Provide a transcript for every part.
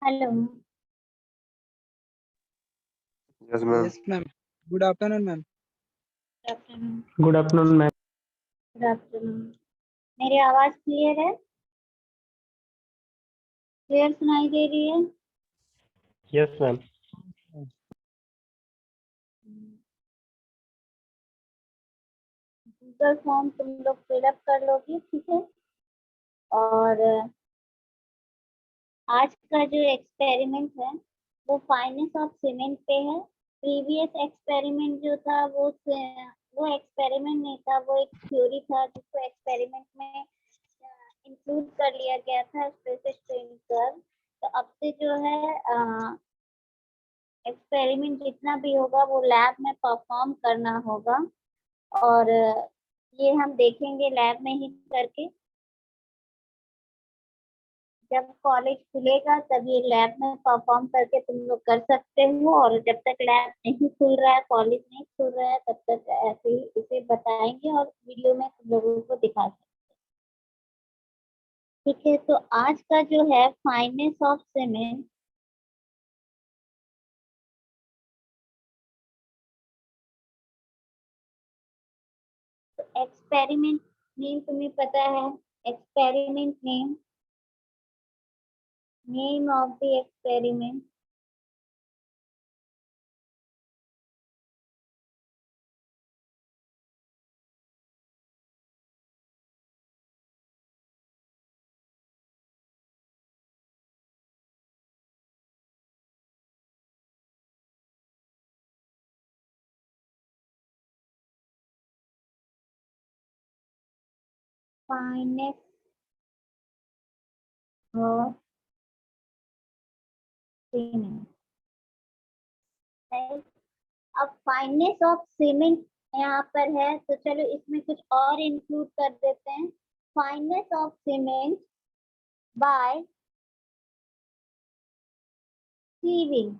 Hello. Yes ma'am. Yes ma'am. Good afternoon ma'am. Good afternoon. Good afternoon ma'am. Good afternoon. मेरी आवाज clear है? Clear सुनाई दे रही है? Yes ma'am. गूगल फॉर्म तुम लोग फिलअप कर लोगी, ठीक है। और आज का जो एक्सपेरिमेंट है वो फाइनेंस ऑफ सीमेंट पे है। प्रीवियस एक्सपेरिमेंट जो था वो एक्सपेरिमेंट नहीं था, वो एक थ्योरी था जिसको एक्सपेरिमेंट में इंक्लूड कर लिया गया था स्पेसिस ट्रेनिंग कर। तो अब से जो है एक्सपेरिमेंट जितना भी होगा वो लैब में परफॉर्म करना होगा, और ये हम देखेंगे लैब में ही करके। जब कॉलेज खुलेगा तब ये लैब में परफॉर्म करके तुम लोग कर सकते हो, और जब तक लैब नहीं खुल रहा है, कॉलेज नहीं खुल रहा है, तब तक ऐसे ही इसे बताएंगे और वीडियो में तुम लोगों को दिखा सकते हैं। ठीक है, तो आज का जो है finance of cement, experiment name तुम्हें पता है? Experiment name of the experiment. Finance of cement. अब फाइनेंस ऑफ सीमेंट यहाँ पर है, तो चलो इसमें कुछ और इंक्लूड कर देते हैं। Fineness of cement by sieving.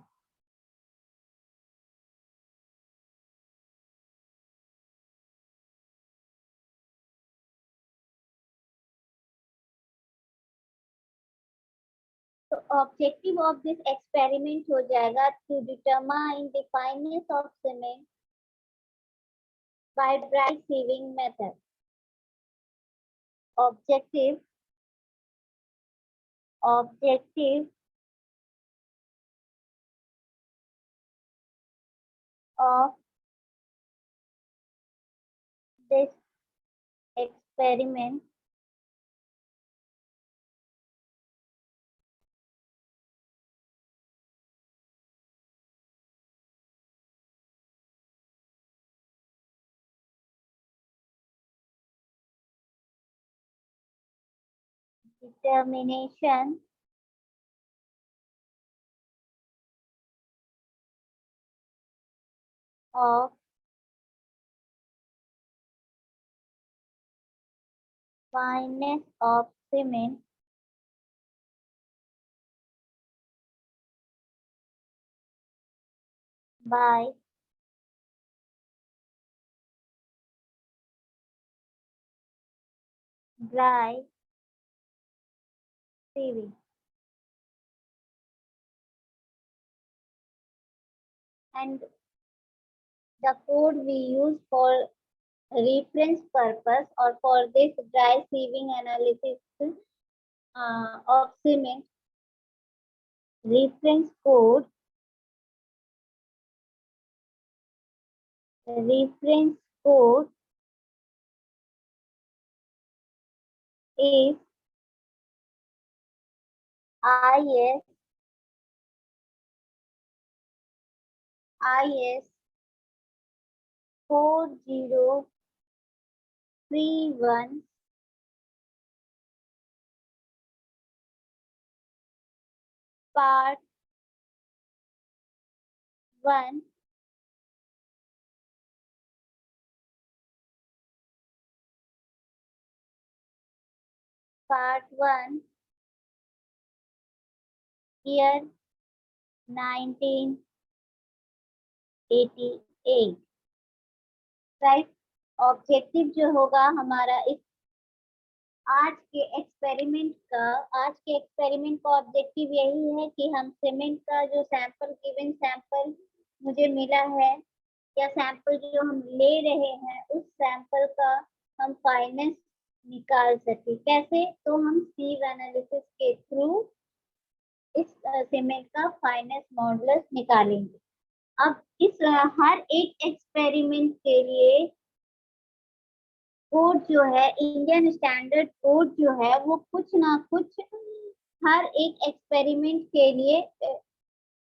तो ऑब्जेक्टिव ऑफ दिस एक्सपेरिमेंट हो जाएगा to determine the fineness of cement by dry sieving method. Objective objective of this experiment determination of fineness of cement by dry sieving. And the code we use for reference purpose or for this dry sieving analysis of cement, reference code reference code is IS 4031 part 1 part 1 year 1988। Right. Objective जो होगा हमारा इस आज के experiment का objective यही है कि हम सीमेंट का जो गिवन सैंपल मुझे मिला है या सैंपल जो हम ले रहे हैं उस सैंपल का हम फाइनेंस निकाल सके। कैसे? तो हम सीव एनालिसिस के थ्रू इस सीमेंट का फाइनेंस मॉडुलस निकालेंगे। अब इस हर एक एक्सपेरिमेंट के लिए कोड जो है, इंडियन स्टैंडर्ड कोड जो है, वो कुछ ना कुछ हर एक एक्सपेरिमेंट के लिए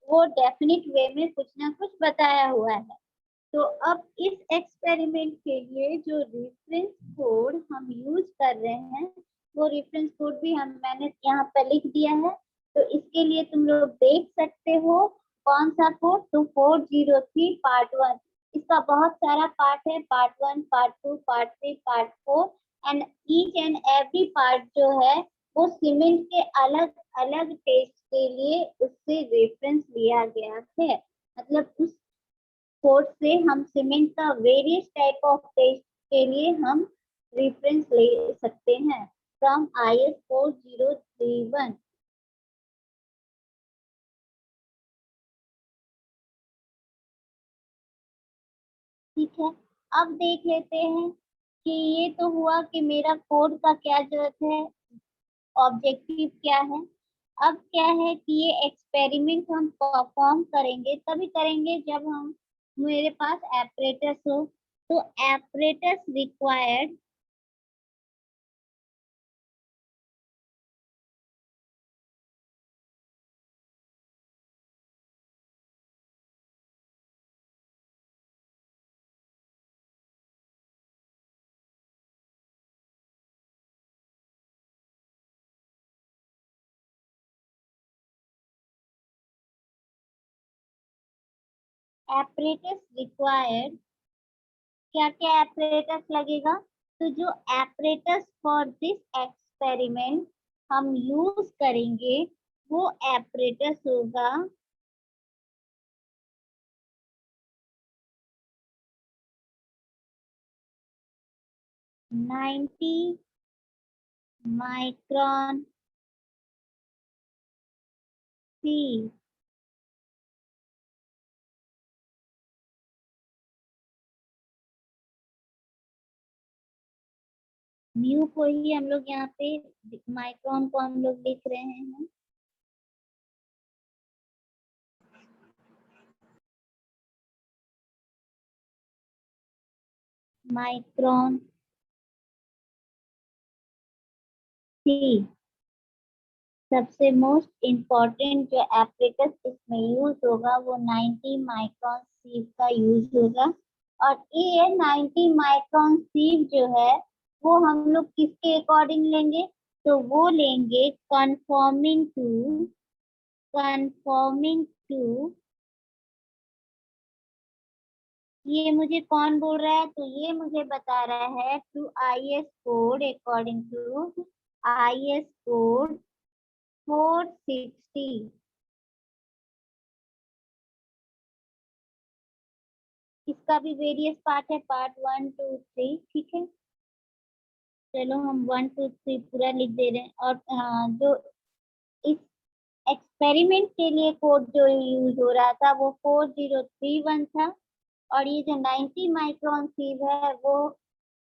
वो डेफिनेट वे में कुछ ना कुछ बताया हुआ है। तो अब इस एक्सपेरिमेंट के लिए जो रेफरेंस कोड हम यूज कर रहे हैं वो रेफरेंस कोड भी मैंने यहाँ पर लिख दिया है। तो इसके लिए तुम लोग देख सकते हो कौन सा कोड, तो 403 पार्ट 1। इसका बहुत सारा पार्ट है, part 1, part 2, part 3, part 4 and each and every part जो है वो सीमेंट के अलग अलग टेस्ट के लिए उससे रेफरेंस लिया गया है। मतलब उस कोड से हम सीमेंट का वेरियस टाइप ऑफ टेस्ट के लिए हम रेफरेंस ले सकते हैं फ्रॉम IS 4031। ठीक है, अब देख लेते हैं कि ये तो हुआ कि मेरा कोड का क्या जरूरत है, ऑब्जेक्टिव क्या है। अब क्या है कि ये एक्सपेरिमेंट हम परफॉर्म करेंगे तभी करेंगे जब हम मेरे पास एपरेटस हो। तो एपरेटस रिक्वायर्ड apparatus required, क्या क्या apparatus लगेगा? तो जो apparatus for this experiment हम यूज करेंगे वो apparatus होगा नाइन्टी माइक्रोन सी। म्यू को ही हम लोग यहाँ पे माइक्रोन को हम लोग लिख रहे हैं। माइक्रोन सी सबसे मोस्ट इम्पोर्टेंट जो एपरेटस इसमें यूज होगा वो 90 माइक्रोन सीव का यूज होगा। और ये 90 माइक्रोन सीव जो है वो हम लोग किसके अकॉर्डिंग लेंगे? तो वो लेंगे कन्फर्मिंग टू ये मुझे कौन बोल रहा है? तो ये मुझे बता रहा है to IS code, according to IS code 460। इसका भी वेरियस पार्ट है, पार्ट 1, 2, 3। ठीक है, चलो हम 1, 2, 3 पूरा लिख दे रहे हैं। और जो इस एक्सपेरिमेंट के लिए कोड जो यूज हो रहा था वो 4031 था। और ये जो 90 माइक्रोन सीव है वो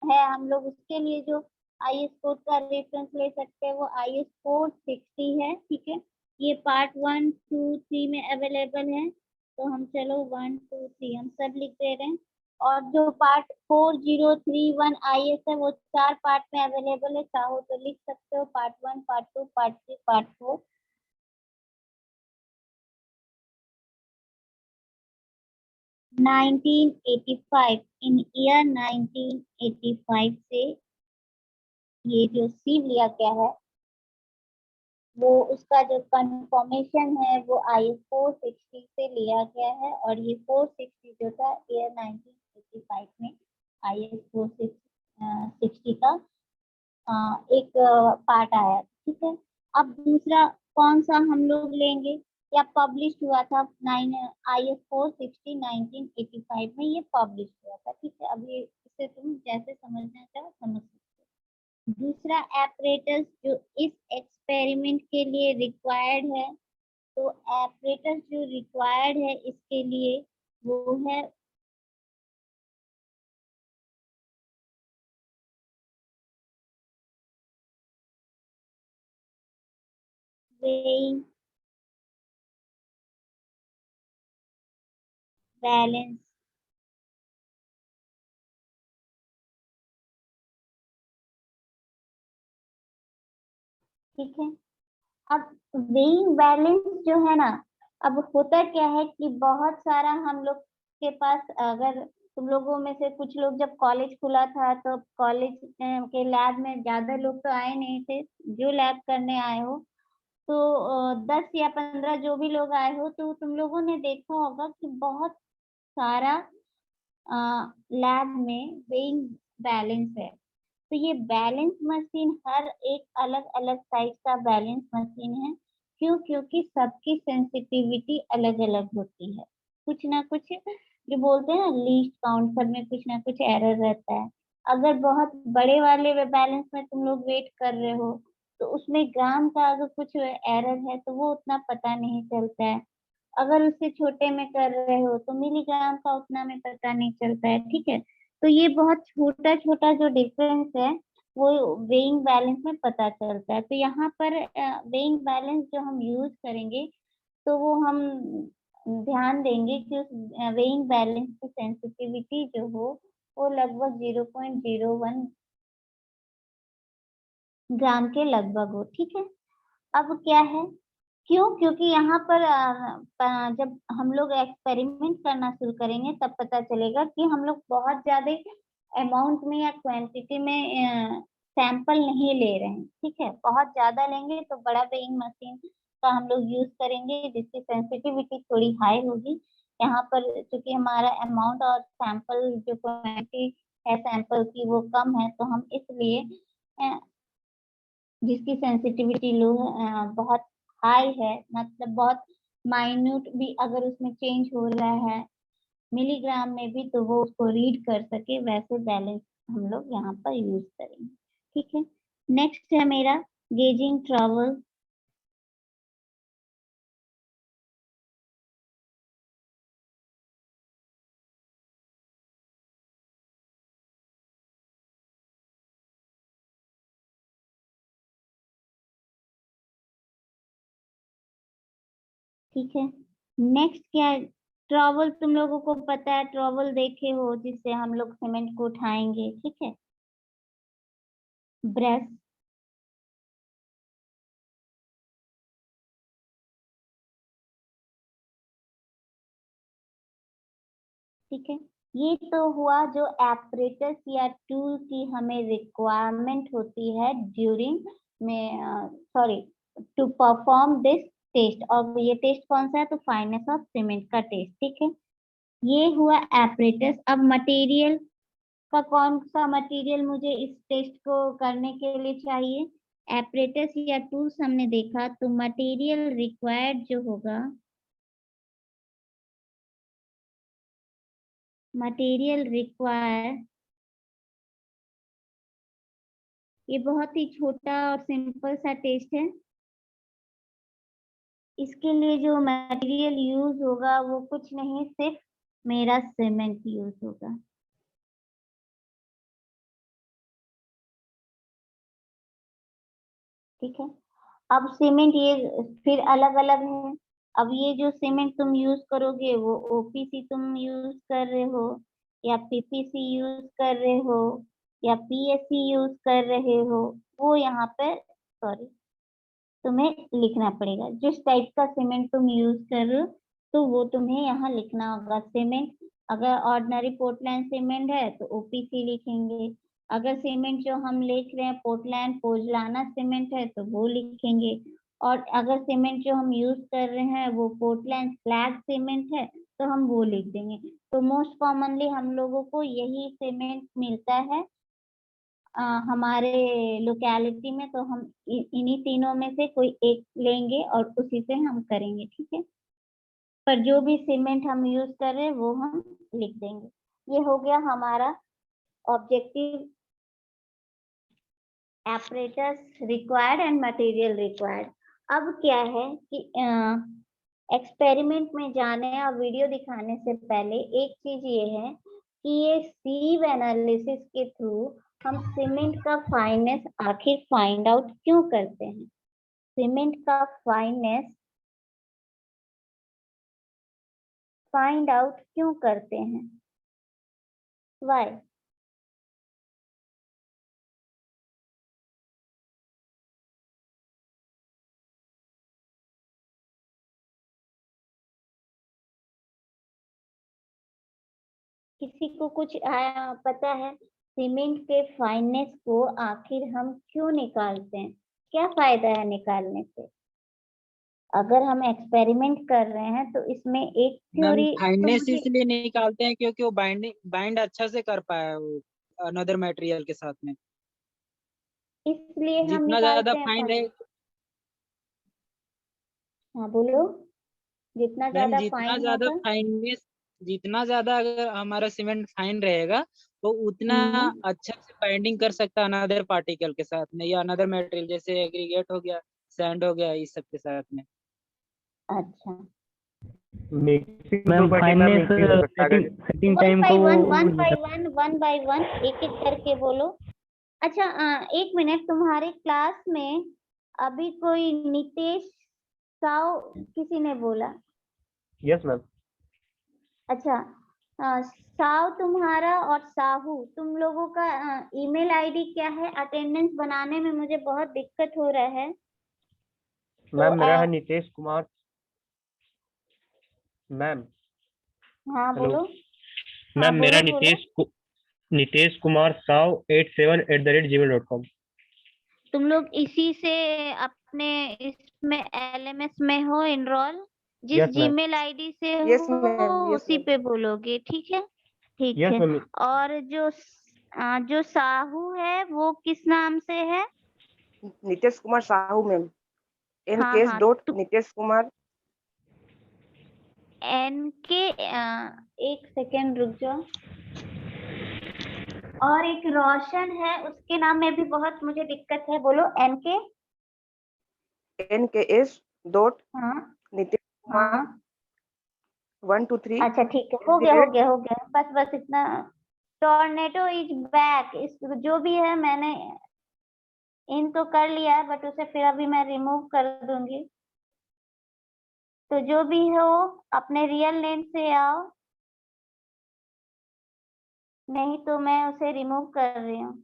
है हम लोग उसके लिए जो IS कोड का रेफरेंस ले सकते हैं वो IS 460 है। ठीक है, ये पार्ट 1, 2, 3 में अवेलेबल है। तो हम चलो 1, 2, 3 हम सब लिख दे रहे हैं। और जो पार्ट 4031 IS है वो 4 पार्ट में अवेलेबल है, चाहो तो लिख सकते हो, पार्ट 1, पार्ट 2, पार्ट 3, पार्ट 4। 1985, इन ईयर 1985 से ये जो सीव लिया गया है वो उसका जो कंफर्मेशन है वो IS 460 से लिया गया है। और ये 460 जो था ईयर 1985 में IS 460 का एक पार्ट आया। ठीक है, अब दूसरा कौन सा हम लोग लेंगे या पब्लिश हुआ था IS 460 1985 में, ये पब्लिश हुआ था। ठीक है, अब ये इसे तुम जैसे समझना चाहो समझ सकते हो। दूसरा एपरेटस जो इस एक्सपेरिमेंट के लिए रिक्वायर्ड है, तो एपरेटस जो रिक्वायर्ड है इसके लिए वो है weighing बैलेंस। ठीक है, अब वेइंग बैलेंस जो है ना, अब होता क्या है कि बहुत सारा हम लोग के पास, अगर तुम लोगों में से कुछ लोग जब कॉलेज खुला था तो कॉलेज के लैब में ज्यादा लोग तो आए नहीं थे, जो लैब करने आए हो तो 10 या 15 जो भी लोग आए हो, तो तुम लोगों ने देखा होगा कि बहुत सारा लैब में वेइंग बैलेंस है। तो ये बैलेंस मशीन हर एक अलग अलग साइज का बैलेंस मशीन है। क्यों? क्योंकि सबकी सेंसिटिविटी अलग अलग होती है। कुछ ना कुछ जो बोलते हैं ना लीस्ट काउंट, सब में कुछ ना कुछ एरर रहता है। अगर बहुत बड़े वाले बैलेंस में तुम लोग वेट कर रहे हो तो उसमें ग्राम का अगर कुछ एरर है तो वो उतना पता नहीं चलता है। अगर उससे छोटे में कर रहे हो तो मिलीग्राम का उतना में पता नहीं चलता है। ठीक है, तो ये बहुत छोटा छोटा जो डिफरेंस है वो वेइंग बैलेंस में पता चलता है। तो यहाँ पर वेइंग बैलेंस जो हम यूज करेंगे तो वो हम ध्यान देंगे कि उस वेइंग बैलेंस की सेंसिटिविटी जो हो वो लगभग 0.01 ग्राम के लगभग हो। ठीक है, अब क्या है, क्यों? क्योंकि यहाँ पर जब हम लोग एक्सपेरिमेंट करना शुरू करेंगे तब पता चलेगा कि हम लोग बहुत ज्यादा अमाउंट में या क्वांटिटी में सैंपल नहीं ले रहे हैं। ठीक है, बहुत ज्यादा लेंगे तो बड़ा वेइंग मशीन का हम लोग यूज करेंगे जिसकी सेंसिटिविटी थोड़ी हाई होगी। यहाँ पर क्योंकि हमारा अमाउंट और सैंपल जो क्वांटिटी है सैंपल की वो कम है, तो हम इसलिए जिसकी सेंसिटिविटी लो है, बहुत हाई है, मतलब बहुत माइन्यूट भी अगर उसमें चेंज हो रहा है मिलीग्राम में भी तो वो उसको रीड कर सके, वैसे बैलेंस हम लोग यहाँ पर यूज करेंगे। ठीक है, नेक्स्ट है मेरा गेजिंग ट्रैवल। ठीक है, नेक्स्ट क्या है, ट्रॉवल। तुम लोगों को पता है ट्रॉवल देखे हो जिससे हम लोग सीमेंट को उठाएंगे। ठीक है, ब्रश। ठीक है, ये तो हुआ जो एपरेटस या टूल की हमें रिक्वायरमेंट होती है ड्यूरिंग में, sorry, to perform this test. और ये टेस्ट कौन सा है? तो फाइनेस ऑफ सीमेंट का टेस्ट। ठीक है, ये हुआ एपरेटस। अब मटेरियल का कौन सा मटेरियल मुझे इस टेस्ट को करने के लिए चाहिए? एपरेटस या टूल्स हमने देखा, तो मटेरियल रिक्वायर्ड जो होगा, मटेरियल रिक्वायर, ये बहुत ही छोटा और सिंपल सा टेस्ट है। इसके लिए जो मटेरियल यूज होगा वो कुछ नहीं, सिर्फ मेरा सीमेंट यूज होगा। ठीक है, अब सीमेंट ये फिर अलग अलग है। अब ये जो सीमेंट तुम यूज करोगे वो ओपीसी तुम यूज कर रहे हो या पीपीसी यूज कर रहे हो या पीएससी यूज कर रहे हो, वो यहाँ पे सॉरी तुम्हें लिखना पड़ेगा। जिस टाइप का सीमेंट तुम यूज कर रहे हो तो वो तुम्हें यहाँ लिखना होगा। सीमेंट अगर ऑर्डिनरी पोर्टलैंड सीमेंट है तो ओपीसी लिखेंगे। अगर सीमेंट जो हम लिख रहे हैं पोर्टलैंड पोजलाना सीमेंट है तो वो लिखेंगे। और अगर सीमेंट जो हम यूज कर रहे हैं वो पोर्टलैंड स्लैग सीमेंट है तो हम वो लिख देंगे। तो मोस्ट कॉमनली हम लोगों को यही सीमेंट मिलता है हमारे लोकेलिटी में, तो हम इन्हीं तीनों में से कोई एक लेंगे और उसी से हम करेंगे। ठीक है, पर जो भी सीमेंट हम यूज कर रहे हैं वो हम लिख देंगे। ये हो गया हमारा objective apparatus required and material required. अब क्या है कि एक्सपेरिमेंट में जाने और वीडियो दिखाने से पहले एक चीज ये है कि ये सीव एनालिसिस के थ्रू हम सीमेंट का फाइननेस आखिर फाइंड आउट क्यों करते हैं? सीमेंट का फाइननेस फाइंड आउट क्यों करते हैं? व्हाई? किसी को कुछ पता है सीमेंट के फाइननेस को आखिर हम क्यों निकालते हैं? क्या फायदा है निकालने से? अगर हम एक्सपेरिमेंट कर रहे हैं तो इसमें एक थ्योरी फाइननेस इसलिए निकालते हैं क्योंकि वो बाइंड अच्छा से कर पाया वो अनदर मटेरियल के साथ में। इसलिए हम जितना ज्यादा निकालते हैं फाइन रहे, हाँ बोलो, जितना मैम ज्यादा जितना फाइन ज्यादा होगा फाइननेस, जितना ज्यादा अगर हमारा सीमेंट फाइन रहेगा तो उतना अच्छा से बाइंडिंग कर सकता है अनदर पार्टिकल के साथ में या अनदर मटेरियल जैसे एग्रीगेट हो गया, सैंड हो गया, इस सब के साथ में। अच्छा मैम फाइननेस सेटिंग टाइम को वन बाय वन एक एक करके बोलो। अच्छा एक मिनट, तुम्हारे क्लास में अभी कोई नितेश साव किसी ने बोला? Yes ma'am. अच्छा साव तुम्हारा और साहू तुम लोगों का ईमेल आईडी क्या है? अटेंडेंस बनाने में मुझे बहुत दिक्कत हो रहा है। मैम मेरा है नितेश कुमार मैम। हाँ बोलो। मैम मेरा नितेश कुमार साव 87@gmail.com। तुम लोग इसी से अपने इसमें LMS में हो इनरोल? जिस Yes, ma'am. जीमेल आईडी से Yes, हो ma'am. Yes, उसी ma'am. पे बोलोगे, ठीक है? ठीक Yes, है। ma'am. और जो साहू है वो किस नाम से है? नितेश कुमार साहू मैम। हाँ, NKS हाँ, डॉट नितेश कुमार। NK एक सेकेंड रुक जाओ। और एक रोशन है, उसके नाम में भी बहुत मुझे दिक्कत है, बोलो NKS डॉट हाँ नितेश कुमार हाँ 1 2 3। अच्छा ठीक है, हो गया बस इतना। टॉर्नेडो इज बैक, इस जो भी है मैंने इन तो कर लिया है, बट उसे फिर अभी मैं रिमूव कर दूंगी। तो जो भी हो अपने रियल नेम से आओ, नहीं तो मैं उसे रिमूव कर रही हूँ।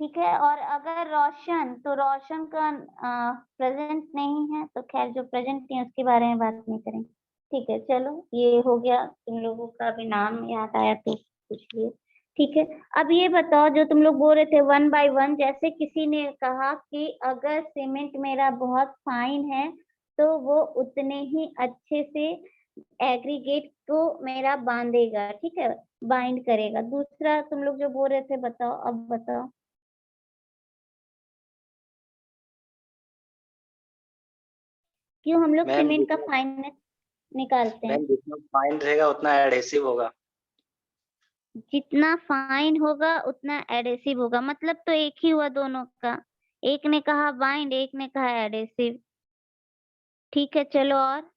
ठीक है। और अगर रोशन, तो रोशन का प्रेजेंट नहीं है, तो खैर जो प्रेजेंट नहीं है उसके बारे में बात नहीं करेंगे। ठीक है, चलो ये हो गया, तुम लोगों का भी नाम याद आया तो पूछ लिए। ठीक है, अब ये बताओ जो तुम लोग बोल रहे थे वन बाय वन, जैसे किसी ने कहा कि अगर सीमेंट मेरा बहुत फाइन है तो वो उतने ही अच्छे से एग्रीगेट को मेरा बांधेगा, ठीक है, बाइंड करेगा। दूसरा तुम लोग जो बोल रहे थे, बताओ, अब बताओ। क्यों हम लोग मैम सीमेंट का फाइननेस निकालते हैं? मैम जितना फाइन रहेगा उतना एडहेसिव होगा। जितना फाइन होगा उतना एडेसिव होगा, मतलब तो एक ही हुआ दोनों का। एक ने कहा बाइंड, एक ने कहा एडेसिव। ठीक है, चलो और।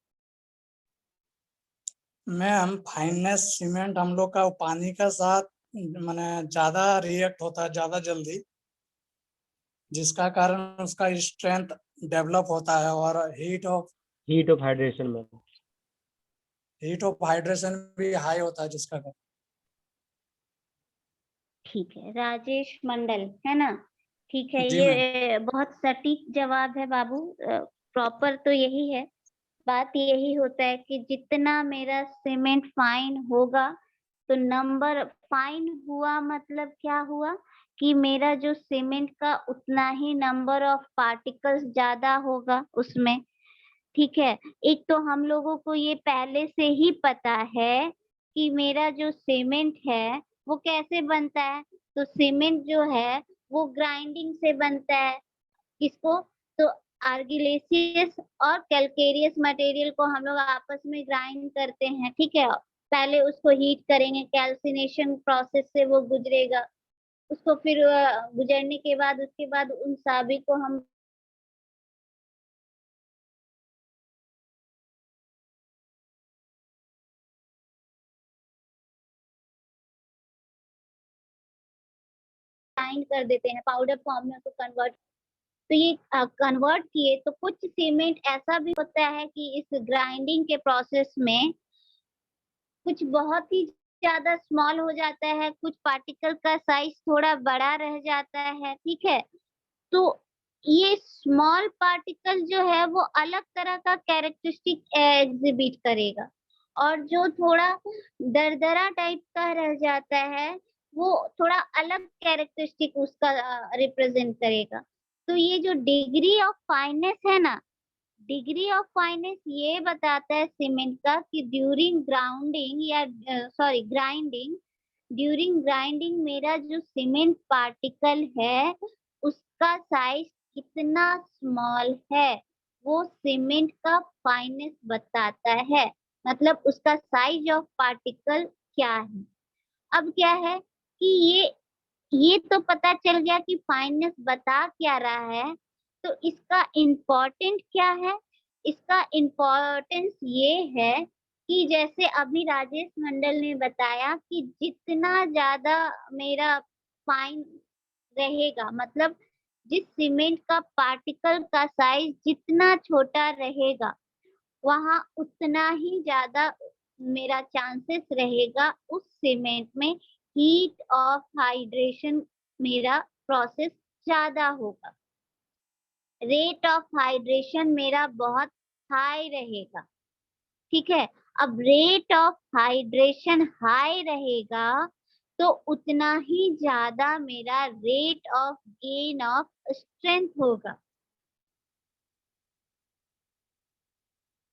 मैम फाइननेस सीमेंट हम लोग का पानी का साथ माने ज्यादा रिएक्ट होता है ज्यादा जल्दी, जिसका कारण उसका स्ट्रेंथ डेवलप होता है और हीट ऑफ हाइड्रेशन में भी हाई होता है जिसका कारण। ठीक है, राजेश मंडल है ना? ठीक है, जी ये बहुत सटीक जवाब है बाबू। प्रॉपर तो यही है, बात यही होता है कि जितना मेरा सीमेंट फाइन होगा, तो नंबर फाइन हुआ मतलब क्या हुआ कि मेरा जो सीमेंट का उतना ही नंबर ऑफ पार्टिकल्स ज्यादा होगा उसमें। ठीक है, एक तो हम लोगों को ये पहले से ही पता है कि मेरा जो सीमेंट है वो कैसे बनता है। तो सीमेंट जो है वो ग्राइंडिंग से बनता है। किसको? तो आर्गिलेसियस और कैलकेरियस मटेरियल को हम लोग आपस में ग्राइंड करते हैं, ठीक है। पहले उसको हीट करेंगे, कैल्सिनेशन प्रोसेस से वो गुजरेगा, उसको फिर गुजरने के बाद उसके बाद उन सभी को हम ग्राइंड कर देते हैं, पाउडर फॉर्म में उसको कन्वर्ट। तो ये कन्वर्ट किए तो कुछ सीमेंट ऐसा भी होता है कि इस ग्राइंडिंग के प्रोसेस में कुछ बहुत ही ज्यादा स्मॉल हो जाता है, कुछ पार्टिकल का साइज थोड़ा बड़ा रह जाता है, ठीक है। तो ये स्मॉल पार्टिकल जो है वो अलग तरह का कैरेक्टरिस्टिक एग्जिबिट करेगा, और जो थोड़ा दरदरा टाइप का रह जाता है वो थोड़ा अलग कैरेक्टरिस्टिक उसका रिप्रेजेंट करेगा। तो ये जो डिग्री ऑफ फाइननेस है ना, डिग्री ऑफ फाइननेस ये बताता है सीमेंट का कि ड्यूरिंग ग्राउंडिंग या ड्यूरिंग ग्राइंडिंग मेरा जो सीमेंट पार्टिकल है उसका साइज कितना स्मॉल है, वो सीमेंट का फाइननेस बताता है, मतलब उसका साइज ऑफ पार्टिकल क्या है। अब क्या है कि ये तो पता चल गया कि फाइननेस बता क्या रहा है, तो इसका इम्पोर्टेंट क्या है। इसका इम्पोर्टेंस ये है कि जैसे अभी राजेश मंडल ने बताया कि जितना ज्यादा मेरा फाइन रहेगा, मतलब जिस सीमेंट का पार्टिकल का साइज जितना छोटा रहेगा वहां उतना ही ज्यादा मेरा चांसेस रहेगा उस सीमेंट में हीट ऑफ हाइड्रेशन मेरा प्रोसेस ज्यादा होगा, रेट ऑफ हाइड्रेशन मेरा बहुत हाई रहेगा, ठीक है। अब रेट ऑफ हाइड्रेशन हाई रहेगा तो उतना ही ज्यादा मेरा rate of gain of strength होगा,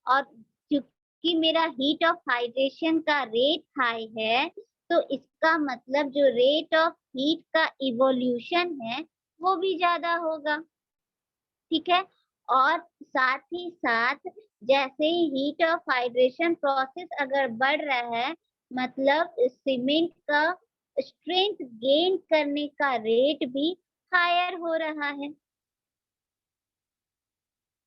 और क्योंकि मेरा हीट ऑफ हाइड्रेशन का रेट हाई है तो इसका मतलब जो रेट ऑफ हीट का इवोल्यूशन है वो भी ज्यादा होगा, ठीक है। और साथ ही साथ जैसे ही हीट ऑफ हाइड्रेशन प्रोसेस अगर बढ़ रहा है मतलब सीमेंट का स्ट्रेंथ गेन करने का रेट भी हायर हो रहा है।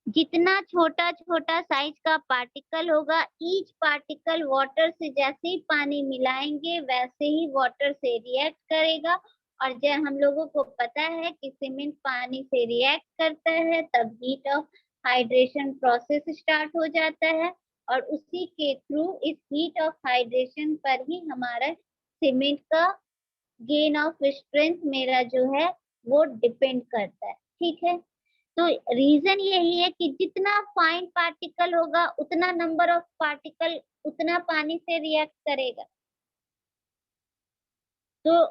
जितना छोटा छोटा साइज का पार्टिकल होगा, ईच पार्टिकल वाटर से जैसे ही पानी मिलाएंगे वैसे ही वाटर से रिएक्ट करेगा, और जब हम लोगों को पता है कि सीमेंट पानी से रिएक्ट करता है तब heat of hydration process start हो जाता है, और उसी के थ्रू इस हीट ऑफ हाइड्रेशन पर ही हमारा सीमेंट का गेन ऑफ स्ट्रेंथ मेरा जो है वो डिपेंड करता है, ठीक है। तो रीजन यही है कि जितना फाइन पार्टिकल होगा उतना नंबर ऑफ पार्टिकल उतना पानी से रिएक्ट करेगा, तो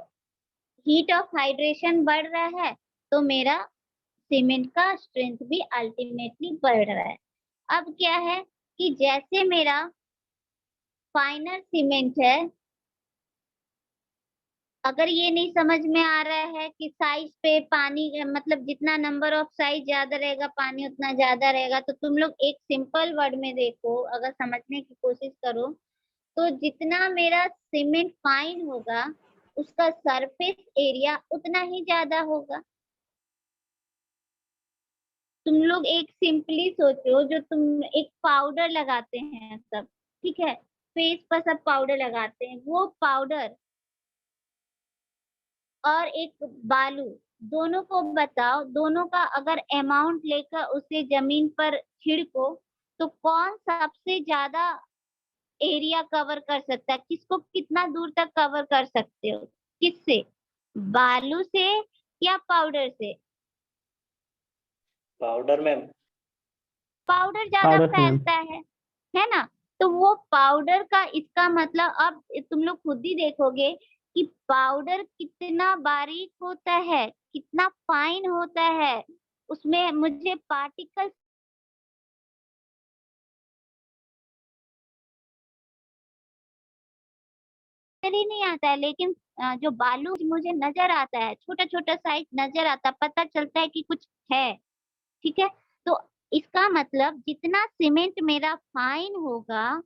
हीट ऑफ हाइड्रेशन बढ़ रहा है तो मेरा सीमेंट का स्ट्रेंथ भी अल्टीमेटली बढ़ रहा है। अब क्या है कि जैसे मेरा फाइनर सीमेंट है, अगर ये नहीं समझ में आ रहा है कि साइज पे पानी मतलब जितना नंबर ऑफ साइज ज्यादा रहेगा पानी उतना ज्यादा रहेगा, तो तुम लोग एक सिंपल वर्ड में देखो, अगर समझने की कोशिश करो तो जितना मेरा सीमेंट फाइन होगा उसका सरफेस एरिया उतना ही ज्यादा होगा। तुम लोग एक सिंपली सोचो, जो तुम एक पाउडर लगाते हैं सब, ठीक है, फेस पर सब पाउडर लगाते हैं, वो पाउडर और एक बालू दोनों को बताओ, दोनों का अगर अमाउंट लेकर उसे जमीन पर छिड़को तो कौन सबसे ज्यादा एरिया कवर कर सकता है, किसको कितना दूर तक कवर कर सकते हो, किससे, बालू से या पाउडर से? पाउडर में। पाउडर ज्यादा पाउडर से मैम। फैलता है ना। तो वो पाउडर का इसका मतलब अब तुम लोग खुद ही देखोगे कि पाउडर कितना बारीक होता है, कितना फाइन होता है, उसमें मुझे पार्टिकल ही नहीं आता है, लेकिन जो बालू मुझे नजर आता है, छोटा छोटा साइज नजर आता है, पता चलता है कि कुछ है, ठीक है। तो इसका मतलब जितना सीमेंट मेरा फाइन होगा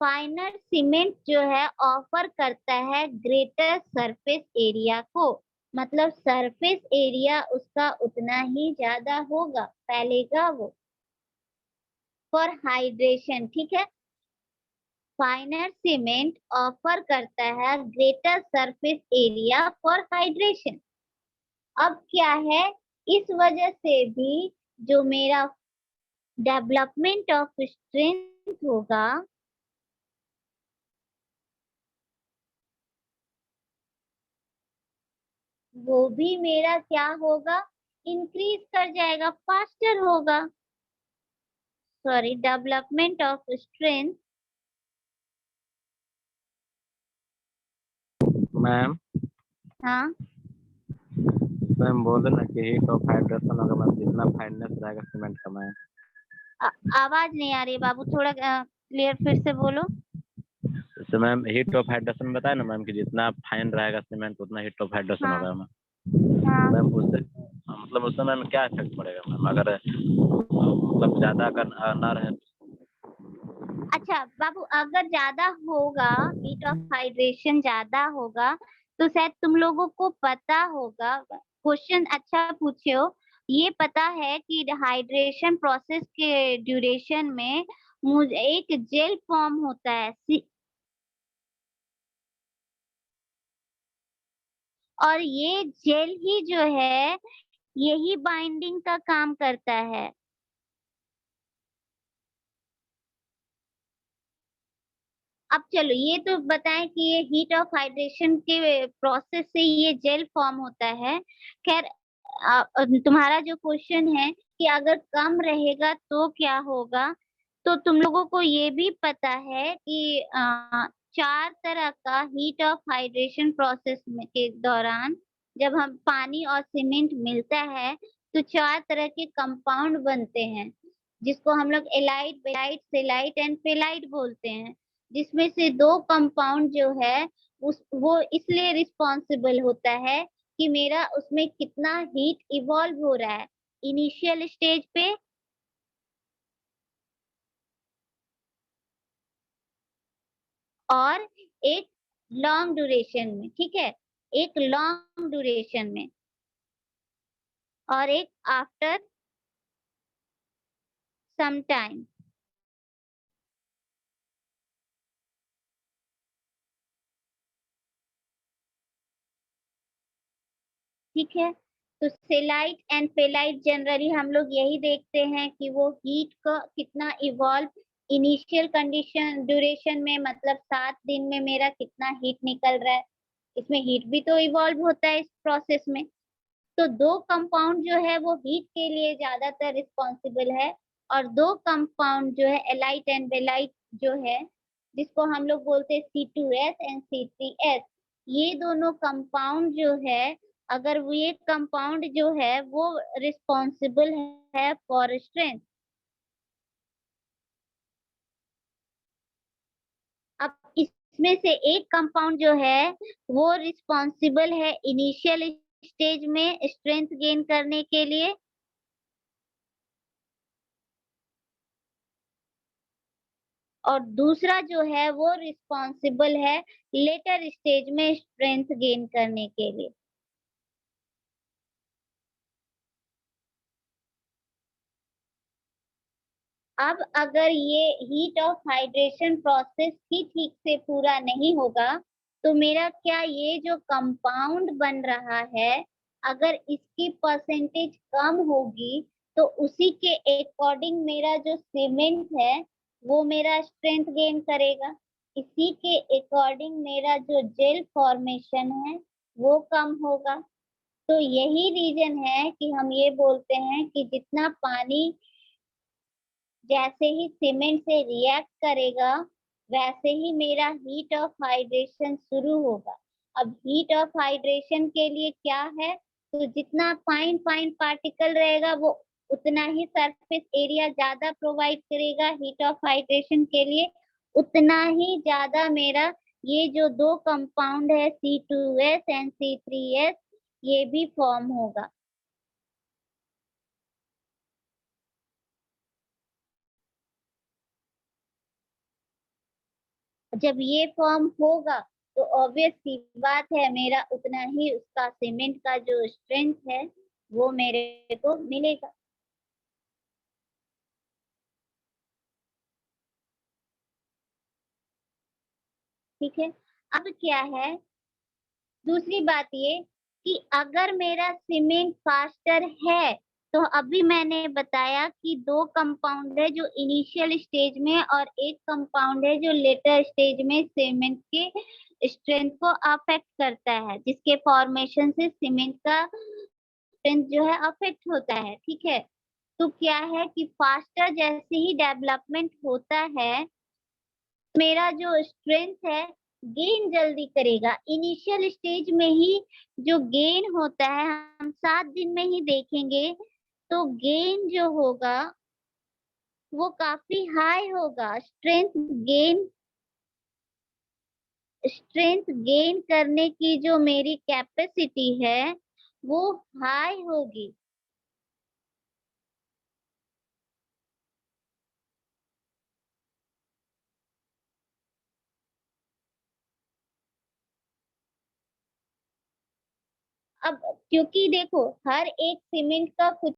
फाइनर सीमेंट जो है ऑफर करता है ग्रेटर सरफेस एरिया को, मतलब सरफेस एरिया उसका उतना ही ज्यादा होगा, फैलेगा वो, फॉर हाइड्रेशन। ठीक है, फाइनर सीमेंट ऑफर करता है greater surface area for hydration. अब क्या है, इस वजह से भी जो मेरा डेवलपमेंट ऑफ स्ट्रेंथ होगा वो भी मेरा क्या होगा, इंक्रीज कर जाएगा, फास्टर होगा। Sorry, development of strength ma'am हाँ मैम बोले ना कि हीट ऑफ हाइड्रेशन होगा मैम, जितना फाइननेस रहेगा सीमेंट का मैम। आवाज नहीं आ रही बाबू, थोड़ा क्लियर फिर से बोलो। जैसे मैम हीट ऑफ हाइड्रेशन बताया ना मैम कि जितना फाइन रहेगा सीमेंट उतना हीट ऑफ हाइड्रेशन हाँ। होगा मैम। हाँ मैम उससे मतलब उससे मैम क्या इफेक्ट पड़ेगा मैम, अगर मतलब ज्यादा अगर ना रहे तो? अच्छा बाबू, अगर ज्यादा होगा, हीट ऑफ हाइड्रेशन ज्यादा होगा, तो शायद तुम लोगों को पता होगा, क्वेश्चन अच्छा पूछे हो, ये पता है कि हाइड्रेशन प्रोसेस के ड्यूरेशन में मुझे एक जेल फॉर्म होता है, और ये जेल ही जो है यही बाइंडिंग का काम करता है। अब चलो ये तो बताएं कि ये हीट ऑफ हाइड्रेशन के प्रोसेस से ये जेल फॉर्म होता है। खैर तुम्हारा जो क्वेश्चन है कि अगर कम रहेगा तो क्या होगा, तो तुम लोगों को ये भी पता है कि 4 तरह का हीट ऑफ हाइड्रेशन प्रोसेस के दौरान जब हम पानी और सीमेंट मिलता है तो 4 तरह के कंपाउंड बनते हैं, जिसको हम लोग एलाइट, बेलाइट, सेलाइट एंड फेलाइट बोलते हैं, जिसमें से 2 कंपाउंड जो है वो इसलिए रिस्पॉन्सिबल होता है कि मेरा उसमें कितना हीट इवॉल्व हो रहा है इनिशियल स्टेज पे और एक लॉन्ग ड्यूरेशन में। ठीक है, एक लॉन्ग ड्यूरेशन में और एक आफ्टर सम टाइम। ठीक है, तो सेलाइट एंड फेलाइट जनरली हम लोग यही देखते हैं कि वो हीट का कितना इवॉल्व इनिशियल कंडीशन ड्यूरेशन में, मतलब 7 दिन में मेरा कितना हीट निकल रहा है, इसमें हीट भी तो इवॉल्व होता है इस प्रोसेस में। तो 2 कंपाउंड जो है वो हीट के लिए ज्यादातर रिस्पॉन्सिबल है, और 2 कंपाउंड जो है एलाइट एंड बेलाइट जो है, जिसको हम लोग बोलते हैं C2S एंड C3S, ये दोनों कंपाउंड जो है, अगर वो ये कंपाउंड जो है वो रिस्पॉन्सिबल है फॉर स्ट्रेंथ। अब इसमें से एक कंपाउंड जो है वो रिस्पॉन्सिबल है इनिशियल स्टेज में स्ट्रेंथ गेन करने के लिए, और दूसरा जो है वो रिस्पॉन्सिबल है लेटर स्टेज में स्ट्रेंथ गेन करने के लिए। अब अगर ये हीट ऑफ हाइड्रेशन प्रोसेस ही ठीक से पूरा नहीं होगा तो मेरा क्या ये जो कंपाउंड बन रहा है, अगर इसकी परसेंटेज कम होगी तो उसी के अकॉर्डिंग मेरा जो सीमेंट है वो मेरा स्ट्रेंथ गेन करेगा, इसी के अकॉर्डिंग मेरा जो जेल फॉर्मेशन है वो कम होगा। तो यही रीजन है कि हम ये बोलते हैं कि जितना पानी जैसे ही सीमेंट से रिएक्ट करेगा वैसे ही मेरा हीट ऑफ हाइड्रेशन शुरू होगा। अब हीट ऑफ हाइड्रेशन के लिए क्या है, तो जितना फाइन फाइन पार्टिकल रहेगा वो उतना ही सरफेस एरिया ज्यादा प्रोवाइड करेगा हीट ऑफ हाइड्रेशन के लिए, उतना ही ज्यादा मेरा ये जो 2 कंपाउंड है C2S एंड C3S ये भी फॉर्म होगा। जब ये फॉर्म होगा तो ऑब्वियस सी बात है मेरा उतना ही उसका सीमेंट का जो स्ट्रेंथ है वो मेरे को मिलेगा। ठीक है, अब क्या है दूसरी बात ये कि अगर मेरा सीमेंट फास्टर है तो अभी मैंने बताया कि दो कंपाउंड है जो इनिशियल स्टेज में और एक कंपाउंड है जो लेटर स्टेज में सीमेंट के स्ट्रेंथ को अफेक्ट करता है, जिसके फॉर्मेशन से सीमेंट का स्ट्रेंथ जो है अफेक्ट होता है। ठीक है, तो क्या है कि फास्टर जैसे ही डेवलपमेंट होता है मेरा जो स्ट्रेंथ है गेन जल्दी करेगा। इनिशियल स्टेज में ही जो गेन होता है हम 7 दिन में ही देखेंगे, तो गेन जो होगा वो काफी हाई होगा। स्ट्रेंथ गेन करने की जो मेरी कैपेसिटी है वो हाई होगी। अब क्योंकि देखो हर एक सीमेंट का कुछ